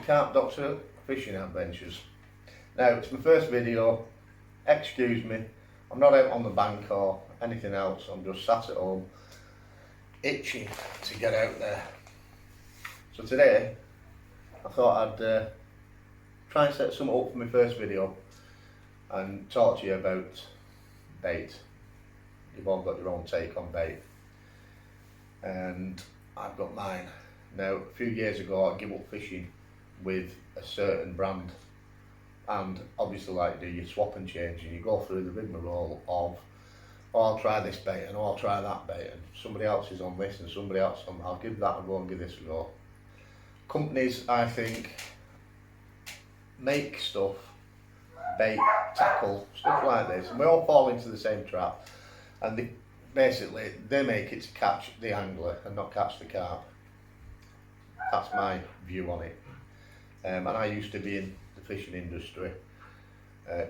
Carp Doctor Fishing Adventures. Now, it's my first video, excuse me, I'm not out on the bank or anything else, I'm just sat at home, itching to get out there. So today, I thought I'd try and set something up for my first video and talk to you about bait. You've all got your own take on bait, and I've got mine. Now, a few years ago I gave up fishing with a certain brand, and obviously, like you do, you swap and change and you go through the rigmarole of, oh, I'll try this bait and oh, I'll try that bait, and somebody else is on this and somebody else on, I'll give that a go and give this a go. Companies, I think, make stuff, bait, tackle, stuff like this, and we all fall into the same trap, and basically they make it to catch the angler and not catch the carp. That's my view on it. And I used to be in the fishing industry,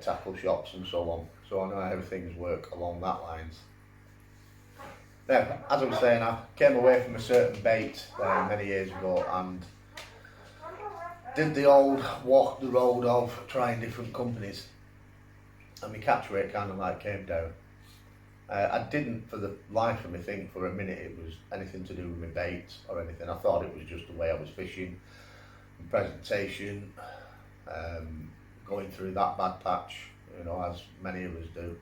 tackle shops and so on, so I know how things work along that lines. Now, as I was saying, I came away from a certain bait many years ago and did the old walk the road of trying different companies, and my catch rate kind of like came down. I didn't for the life of me think for a minute it was anything to do with my bait or anything. I thought it was just the way I was fishing, presentation, going through that bad patch, you know, as many of us do.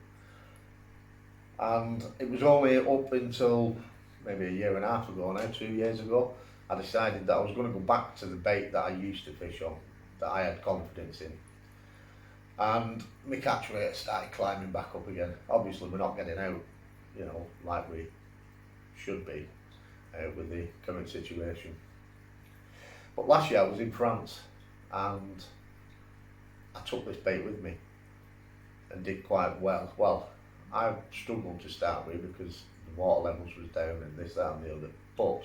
And it was only up until maybe a year and a half ago now, 2 years ago, I decided that I was going to go back to the bait that I used to fish on, that I had confidence in. And my catch rate started climbing back up again. Obviously we're not getting out, you know, like we should be with the current situation. But last year I was in France and I took this bait with me and did quite well. Well, I struggled to start with because the water levels was down and this, that and the other, but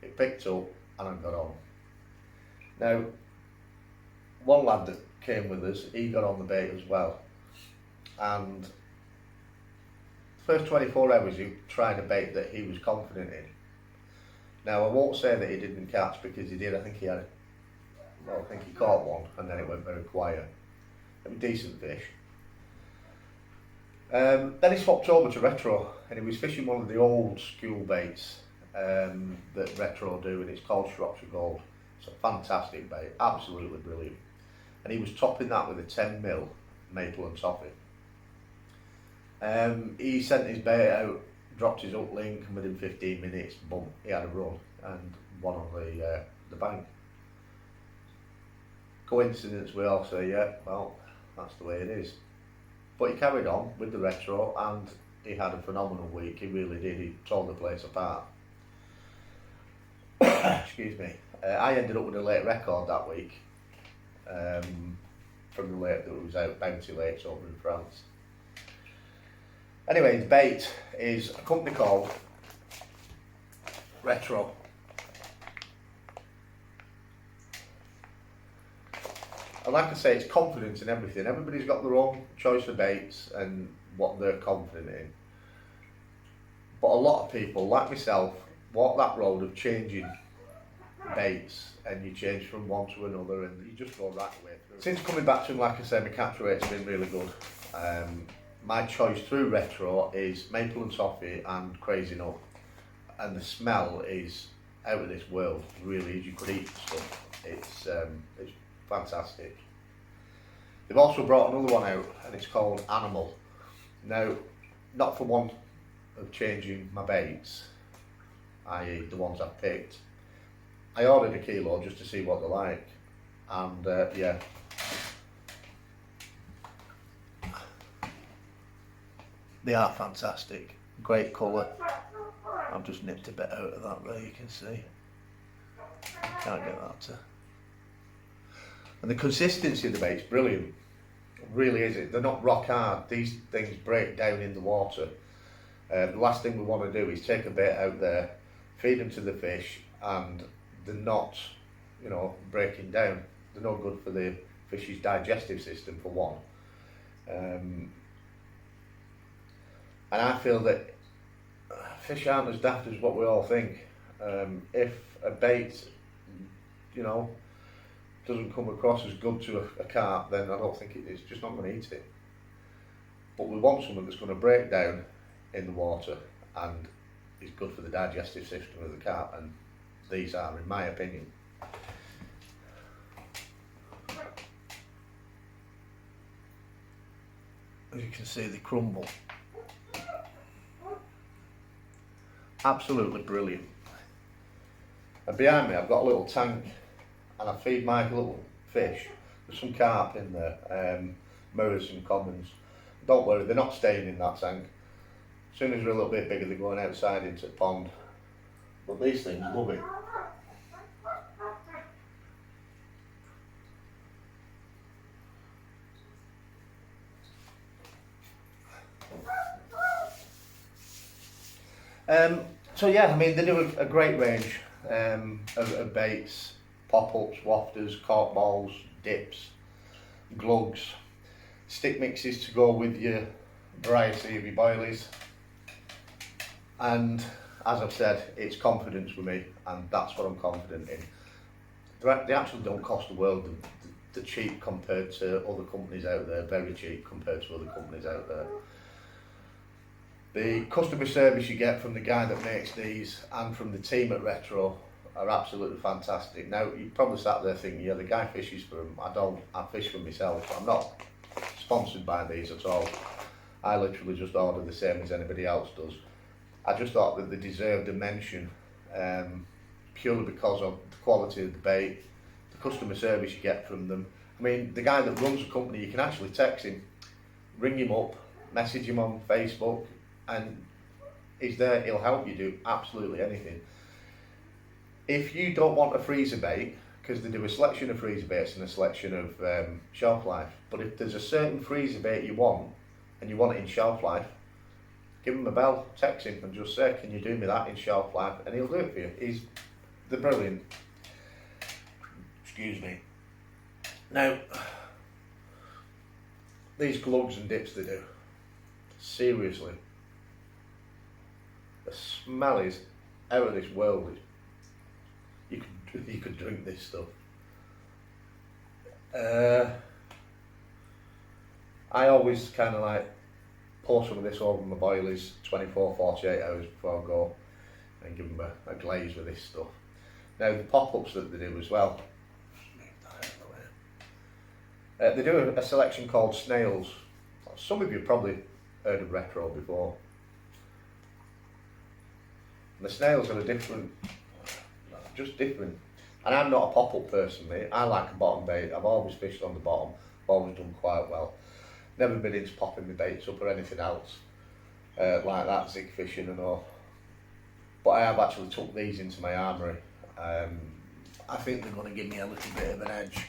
it picked up and I got on. Now, one lad that came with us, he got on the bait as well, and the first 24 hours he tried a bait that he was confident in. Now, I won't say that he didn't catch, because he did. I think he caught one and then it went very quiet. It was decent fish. Then he swapped over to Retro and he was fishing one of the old school baits that Retro do, and it's called Shropshire Gold. It's a fantastic bait, absolutely brilliant. And he was topping that with a 10mm maple and toffee. He sent his bait out, dropped his hook link, and within 15 minutes, boom, he had a run and one on the bank. Coincidence, we all say, yeah, well, that's the way it is. But he carried on with the Retro and he had a phenomenal week, he really did. He tore the place apart. Excuse me. I ended up with a late record that week, from the lake that was out, Bounty Lakes over in France. Anyway, the bait is a company called Retro. And like I say, it's confidence in everything. Everybody's got their own choice of baits and what they're confident in. But a lot of people, like myself, walk that road of changing baits, and you change from one to another and you just go right away through. Since coming back to him, like I said, my catch rate's been really good. My choice through Retro is maple and toffee and crazy nut, and the smell is out of this world. Really, you could eat the stuff. It's fantastic. They've also brought another one out and it's called Animal. Now, not for want of changing my baits, i.e. the ones I've picked, I ordered a kilo just to see what they're like, and yeah, they are fantastic. Great colour. I've just nipped a bit out of that there, you can see. Can't get that to. And the consistency of the bait's brilliant. It really is. They're not rock hard. These things break down in the water. The last thing we want to do is take a bait out there, feed them to the fish, and they're not, you know, breaking down. They're not good for the fish's digestive system, for one. And I feel that fish aren't as daft as what we all think. If a bait, you know, doesn't come across as good to a carp, then I don't think it's just not going to eat it. But we want something that's going to break down in the water and is good for the digestive system of the carp, and these are, in my opinion. As you can see, they crumble. Absolutely brilliant. And behind me I've got a little tank and I feed my little fish. There's some carp in there, mirrors and commons. Don't worry, they're not staying in that tank. As soon as they're a little bit bigger, they're going outside into the pond. But these things love it. So yeah, I mean, they do a great range of baits, pop-ups, wafters, cork balls, dips, glugs, stick mixes to go with your variety of your boilies. And as I've said, it's confidence with me, and that's what I'm confident in. They actually don't cost the world. They're cheap compared to other companies out there, very cheap compared to other companies out there. The customer service you get from the guy that makes these and from the team at Retro are absolutely fantastic. Now, you probably sat there thinking, yeah, the guy fishes for them. I don't, I fish for myself. I'm not sponsored by these at all. I literally just order the same as anybody else does. I just thought that they deserved a mention purely because of the quality of the bait, the customer service you get from them. I mean, the guy that runs the company, you can actually text him, ring him up, message him on Facebook, and he's there, he'll help you do absolutely anything. If you don't want a freezer bait, because they do a selection of freezer baits and a selection of shelf life, but if there's a certain freezer bait you want, and you want it in shelf life, give him a bell, text him and just say, can you do me that in shelf life? And he'll do it for you. They're brilliant. Excuse me. Now, these glugs and dips they do, seriously, the smell is out of this world. You could drink this stuff. I always kind of like pour some of this over my boilies 24, 48 hours before I go and give them a glaze with this stuff. Now the pop-ups that they do as well, they do a selection called Snails. Some of you probably heard of Retro before. The snails are just different. And I'm not a pop-up person, mate. I like a bottom bait. I've always fished on the bottom, I've always done quite well. Never been into popping my baits up or anything else like that, zig fishing and all. But I have actually took these into my armoury. I think they're going to give me a little bit of an edge.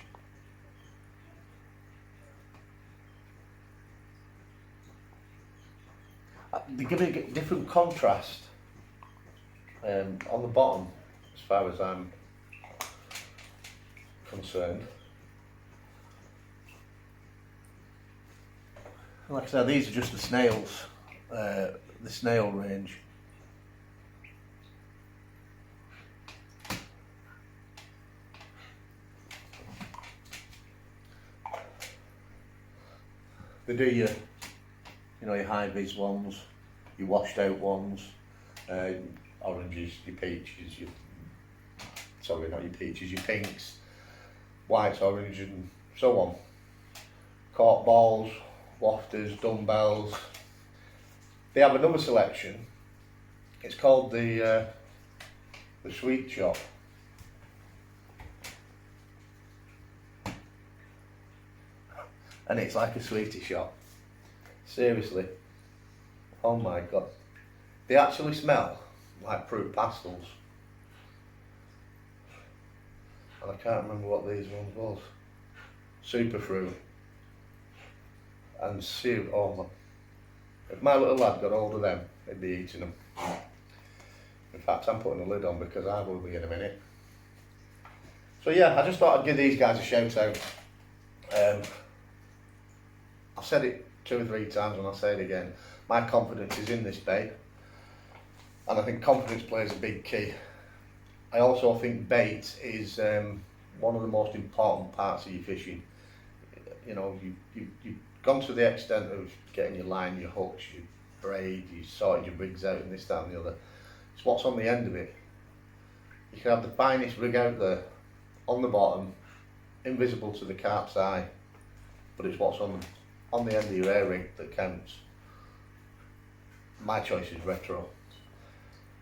They give it a different contrast on the bottom, as far as I'm concerned. Like I said, these are just the snails, the snail range. They do your high-vis ones, your washed-out ones, oranges, your peaches, sorry, not your peaches, your pinks, whites, orange, and so on. Cork balls, wafters, dumbbells. They have another selection. It's called the Sweet Shop. And it's like a sweetie shop. Seriously. Oh my god. They actually smell like fruit pastels. And I can't remember what these ones was. Super fruit. And if my little lad got hold of them, he'd be eating them. In fact, I'm putting the lid on because I will be in a minute. So yeah, I just thought I'd give these guys a shout out. I've said it 2 or 3 times and I'll say it again. My confidence is in this bait, and I think confidence plays a big key. I also think bait is one of the most important parts of your fishing. You know, you've gone to the extent of getting your line, your hooks, your braid, you sorted your rigs out and this, that and the other. It's what's on the end of it. You can have the finest rig out there, on the bottom, invisible to the carp's eye, but it's what's on the end of your air rig that counts. My choice is Retro.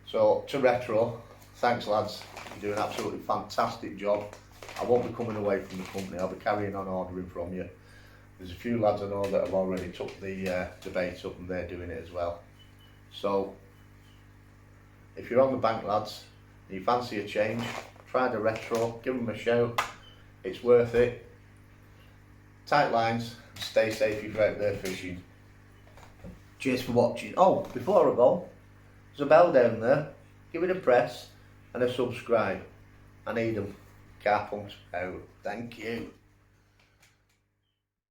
So to Retro, thanks lads, you do an absolutely fantastic job. I won't be coming away from the company, I'll be carrying on ordering from you. There's a few lads I know that have already took the bait up and they're doing it as well. So if you're on the bank lads, and you fancy a change, try the Retro, give them a shout, it's worth it. Tight lines, stay safe if you're out there fishing. Cheers for watching. Oh, before I go, there's a bell down there, give it a press and a subscribe. I need them. Carp Punks out. Thank you.